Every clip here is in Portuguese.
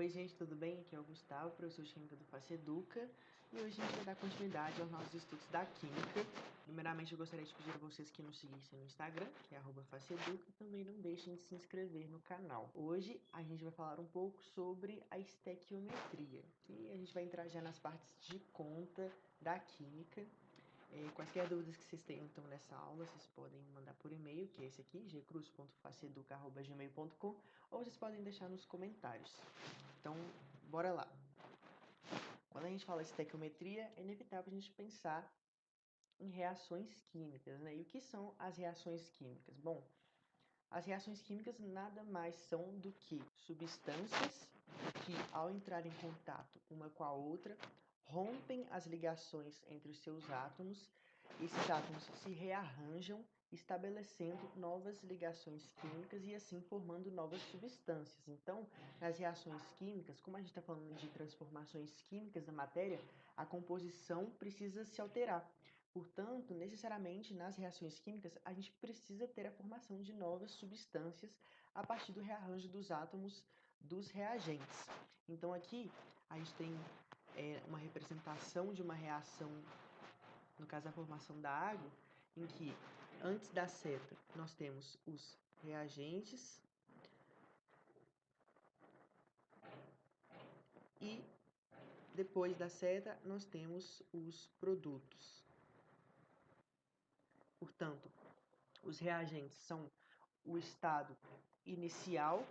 Oi gente, tudo bem? Aqui é o Gustavo, professor de Química do FACEDUCA, e hoje a gente vai dar continuidade aos nossos estudos da Química. Primeiramente eu gostaria de pedir a vocês que nos seguissem no Instagram, que é @FACEDUCA, e também não deixem de se inscrever no canal. Hoje a gente vai falar um pouco sobre a estequiometria, e a gente vai entrar já nas partes de conta da Química. Quaisquer dúvidas que vocês tenham então nessa aula, vocês podem mandar por e-mail, que é esse aqui, gcruz.faceduca@gmail.com, ou vocês podem deixar nos comentários. Então, bora lá. Quando a gente fala de estequiometria, é inevitável a gente pensar em reações químicas, né? E o que são as reações químicas? Bom, as reações químicas nada mais são do que substâncias que, ao entrar em contato uma com a outra, rompem as ligações entre os seus átomos. Esses átomos se rearranjam, estabelecendo novas ligações químicas e assim formando novas substâncias. Então, nas reações químicas, como a gente está falando de transformações químicas da matéria, a composição precisa se alterar. Portanto, necessariamente nas reações químicas, a gente precisa ter a formação de novas substâncias a partir do rearranjo dos átomos dos reagentes. Então, aqui a gente tem uma representação de uma reação, no caso a formação da água, em que antes da seta nós temos os reagentes e depois da seta nós temos os produtos. Portanto, os reagentes são o estado inicial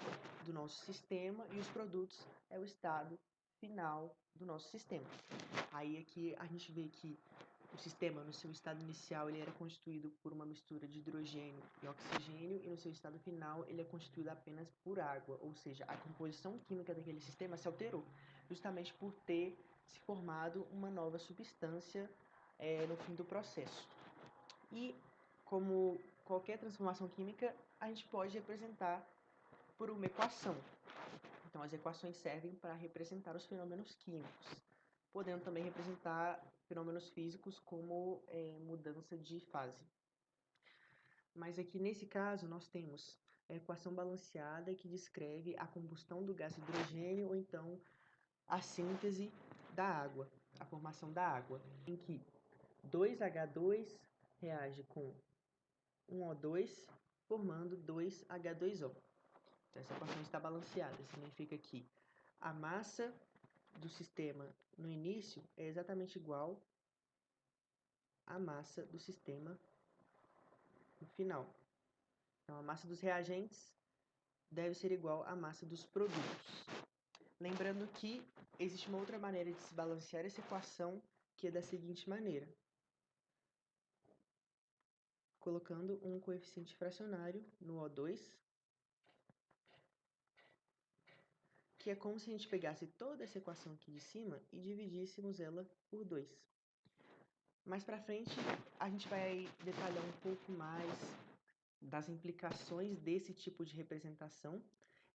do nosso sistema e os produtos é o estado final do nosso sistema. Aí aqui a gente vê que o sistema no seu estado inicial ele era constituído por uma mistura de hidrogênio e oxigênio e no seu estado final ele é constituído apenas por água, ou seja, a composição química daquele sistema se alterou, justamente por ter se formado uma nova substância no fim do processo. E como qualquer transformação química, a gente pode representar por uma equação. Então, as equações servem para representar os fenômenos químicos, podendo também representar fenômenos físicos como mudança de fase. Mas aqui nesse caso nós temos a equação balanceada que descreve a combustão do gás hidrogênio ou então a síntese da água, a formação da água, em que 2H2 reage com 1O2 formando 2H2O. Então, essa equação está balanceada, significa que a massa do sistema no início é exatamente igual à massa do sistema no final. Então, a massa dos reagentes deve ser igual à massa dos produtos. Lembrando que existe uma outra maneira de se balancear essa equação, que é da seguinte maneira: colocando um coeficiente fracionário no O2, que é como se a gente pegasse toda essa equação aqui de cima e dividíssemos ela por 2. Mais para frente, a gente vai detalhar um pouco mais das implicações desse tipo de representação.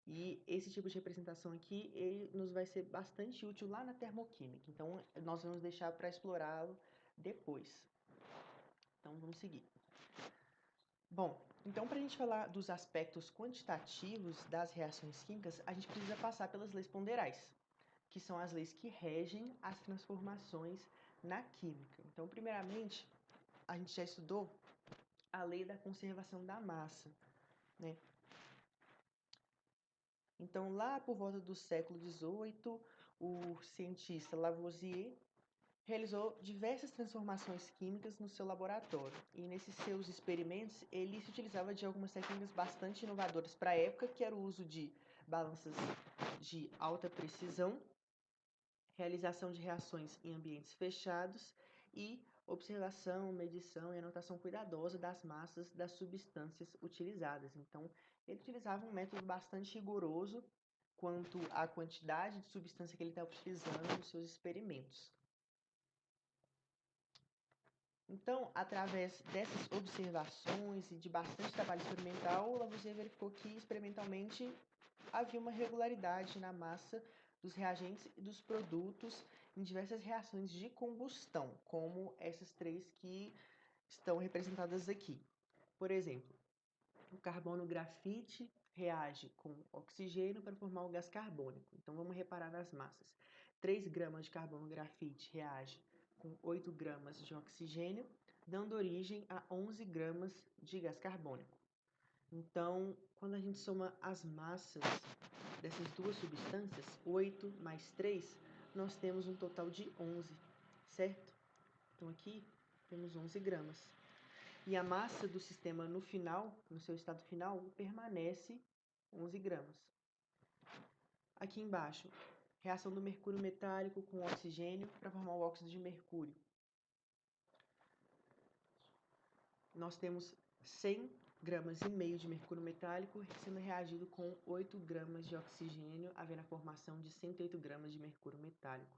E esse tipo de representação aqui, ele nos vai ser bastante útil lá na termoquímica. Então, nós vamos deixar para explorá-lo depois. Então, vamos seguir. Bom, então para a gente falar dos aspectos quantitativos das reações químicas, a gente precisa passar pelas leis ponderais, que são as leis que regem as transformações na química. Então, primeiramente, a gente já estudou a lei da conservação da massa, né? Então, lá por volta do século XVIII, o cientista Lavoisier realizou diversas transformações químicas no seu laboratório. E nesses seus experimentos, ele se utilizava de algumas técnicas bastante inovadoras para a época, que era o uso de balanças de alta precisão, realização de reações em ambientes fechados e observação, medição e anotação cuidadosa das massas das substâncias utilizadas. Então, ele utilizava um método bastante rigoroso quanto à quantidade de substância que ele estava utilizando nos seus experimentos. Então, através dessas observações e de bastante trabalho experimental, Lavoisier verificou que experimentalmente havia uma regularidade na massa dos reagentes e dos produtos em diversas reações de combustão, como essas três que estão representadas aqui. Por exemplo, o carbono grafite reage com oxigênio para formar o gás carbônico. Então vamos reparar nas massas. 3 gramas de carbono grafite reage com 8 gramas de oxigênio, dando origem a 11 gramas de gás carbônico. Então, quando a gente soma as massas dessas duas substâncias, 8 mais 3, nós temos um total de 11, certo? Então aqui temos 11 gramas. E a massa do sistema no final, no seu estado final, permanece 11 gramas. Aqui embaixo, reação do mercúrio metálico com oxigênio para formar o óxido de mercúrio. Nós temos 100 gramas e meio de mercúrio metálico sendo reagido com 8 gramas de oxigênio, havendo a formação de 108 gramas de mercúrio metálico.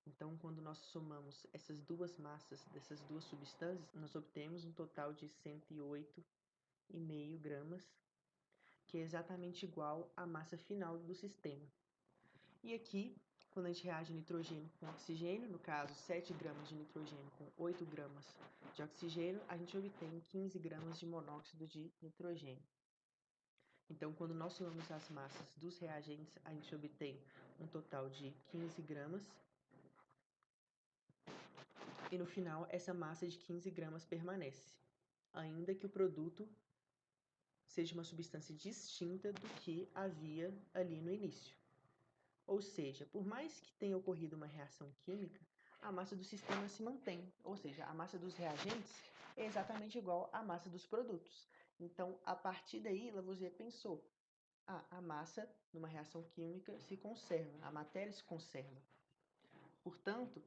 Então, quando nós somamos essas duas massas dessas duas substâncias, nós obtemos um total de 108,5 gramas, que é exatamente igual à massa final do sistema. E aqui, quando a gente reage nitrogênio com oxigênio, no caso 7 gramas de nitrogênio com 8 gramas de oxigênio, a gente obtém 15 gramas de monóxido de nitrogênio. Então, quando nós somamos as massas dos reagentes, a gente obtém um total de 15 gramas. E no final, essa massa de 15 gramas permanece, ainda que o produto seja uma substância distinta do que havia ali no início. Ou seja, por mais que tenha ocorrido uma reação química, a massa do sistema se mantém. Ou seja, a massa dos reagentes é exatamente igual à massa dos produtos. Então, a partir daí, Lavoisier pensou, a massa numa reação química se conserva, a matéria se conserva. Portanto,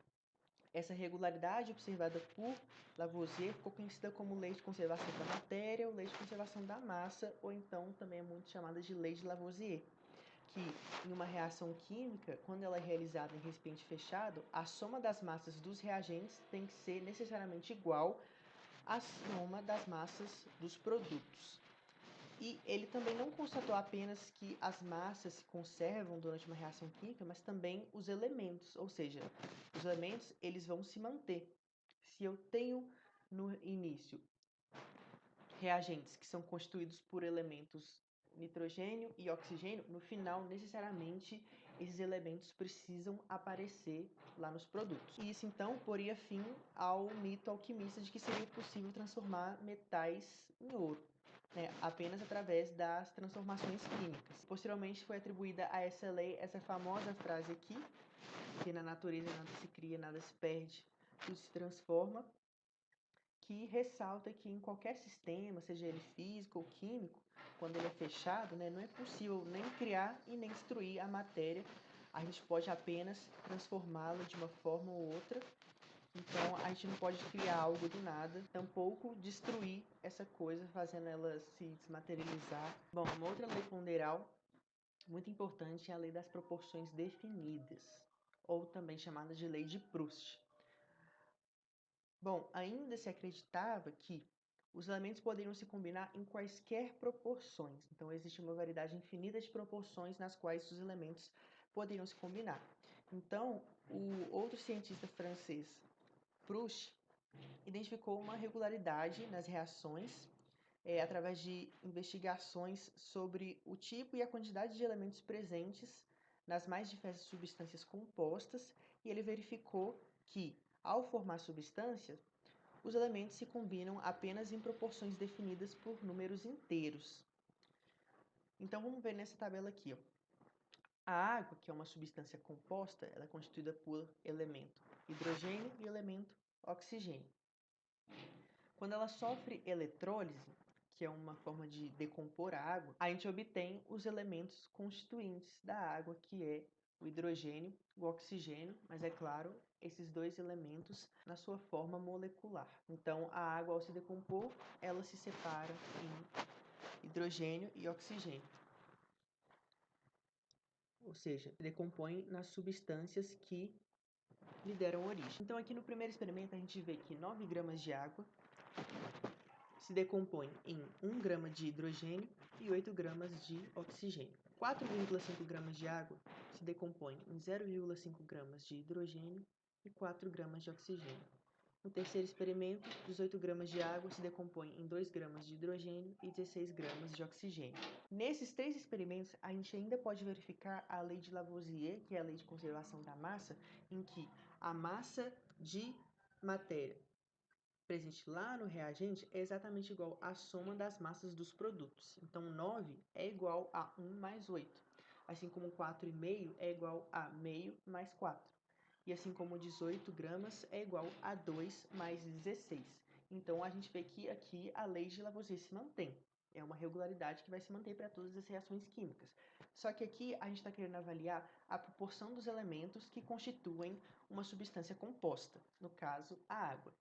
essa regularidade observada por Lavoisier ficou conhecida como lei de conservação da matéria ou lei de conservação da massa, ou então também é muito chamada de lei de Lavoisier, que em uma reação química, quando ela é realizada em recipiente fechado, a soma das massas dos reagentes tem que ser necessariamente igual à soma das massas dos produtos. E ele também não constatou apenas que as massas se conservam durante uma reação química, mas também os elementos, ou seja, os elementos eles vão se manter. Se eu tenho no início reagentes que são constituídos por elementos nitrogênio e oxigênio, no final, necessariamente, esses elementos precisam aparecer lá nos produtos. E isso, então, poria fim ao mito alquimista de que seria possível transformar metais em ouro, né, apenas através das transformações químicas. Posteriormente, foi atribuída a essa lei essa famosa frase aqui, que na natureza nada se cria, nada se perde, tudo se transforma, que ressalta que em qualquer sistema, seja ele físico ou químico, quando ele é fechado, né, não é possível nem criar e nem destruir a matéria. A gente pode apenas transformá-la de uma forma ou outra. Então, a gente não pode criar algo do nada, tampouco destruir essa coisa, fazendo ela se desmaterializar. Bom, uma outra lei ponderal muito importante é a lei das proporções definidas, ou também chamada de lei de Proust. Bom, ainda se acreditava que os elementos poderiam se combinar em quaisquer proporções. Então, existe uma variedade infinita de proporções nas quais os elementos poderiam se combinar. Então, o outro cientista francês, Proust, identificou uma regularidade nas reações através de investigações sobre o tipo e a quantidade de elementos presentes nas mais diversas substâncias compostas, e ele verificou que, ao formar substâncias, os elementos se combinam apenas em proporções definidas por números inteiros. Então vamos ver nessa tabela aqui. Ó. A água, que é uma substância composta, ela é constituída por elemento hidrogênio e elemento oxigênio. Quando ela sofre eletrólise, que é uma forma de decompor a água, a gente obtém os elementos constituintes da água, que é o hidrogênio, o oxigênio, mas é claro, esses dois elementos na sua forma molecular. Então, a água, ao se decompor, ela se separa em hidrogênio e oxigênio. Ou seja, se decompõe nas substâncias que lhe deram origem. Então, aqui no primeiro experimento, a gente vê que 9 gramas de água se decompõe em 1 grama de hidrogênio e 8 gramas de oxigênio. 4,5 gramas de água se decompõe em 0,5 gramas de hidrogênio e 4 gramas de oxigênio. No terceiro experimento, 18 gramas de água se decompõem em 2 gramas de hidrogênio e 16 gramas de oxigênio. Nesses 3 experimentos, a gente ainda pode verificar a lei de Lavoisier, que é a lei de conservação da massa, em que a massa de matéria presente lá no reagente é exatamente igual à soma das massas dos produtos. Então, 9 é igual a 1 mais 8, assim como 4,5 é igual a meio mais 4. E assim como 18 gramas é igual a 2 mais 16. Então, a gente vê que aqui a lei de Lavoisier se mantém. É uma regularidade que vai se manter para todas as reações químicas. Só que aqui a gente está querendo avaliar a proporção dos elementos que constituem uma substância composta, no caso, a água.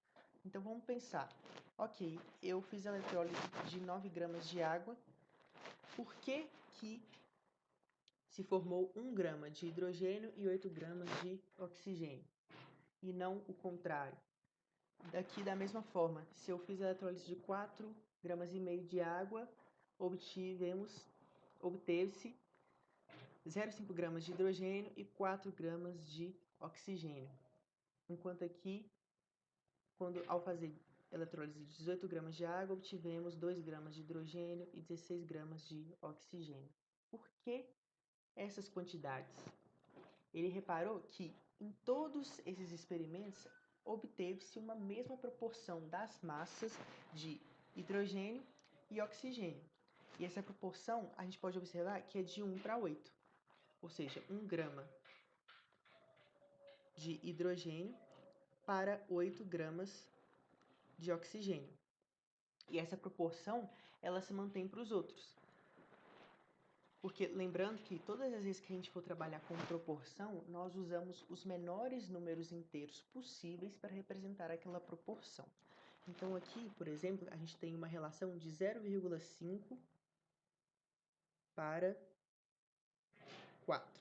Então vamos pensar, ok, eu fiz a eletrólise de 9 gramas de água, por que se formou 1 grama de hidrogênio e 8 gramas de oxigênio, e não o contrário? Daqui da mesma forma, se eu fiz a eletrólise de 4 gramas e meio de água, obteve-se 0,5 gramas de hidrogênio e 4 gramas de oxigênio. Enquanto aqui, ao fazer eletrólise de 18 gramas de água, obtivemos 2 gramas de hidrogênio e 16 gramas de oxigênio. Por que essas quantidades? Ele reparou que em todos esses experimentos obteve-se uma mesma proporção das massas de hidrogênio e oxigênio. E essa proporção a gente pode observar que é de 1 para 8. Ou seja, 1 grama de hidrogênio para 8 gramas de oxigênio. E essa proporção, ela se mantém para os outros. Porque lembrando que todas as vezes que a gente for trabalhar com proporção, nós usamos os menores números inteiros possíveis para representar aquela proporção. Então aqui, por exemplo, a gente tem uma relação de 0,5 para 4.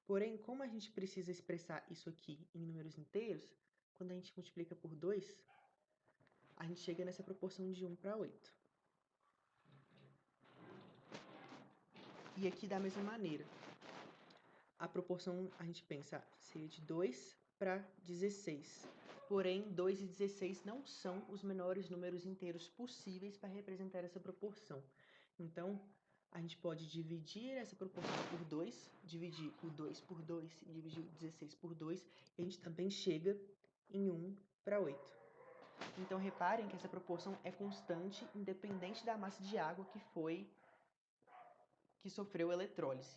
Porém, como a gente precisa expressar isso aqui em números inteiros, quando a gente multiplica por 2, a gente chega nessa proporção de 1 para 8. E aqui da mesma maneira, a proporção, a gente pensa, seria de 2 para 16. Porém, 2 e 16 não são os menores números inteiros possíveis para representar essa proporção. Então, a gente pode dividir essa proporção por 2, dividir o 2 por 2 e dividir o 16 por 2, e a gente também chega em 1 para 8. Então, reparem que essa proporção é constante, independente da massa de água que sofreu eletrólise.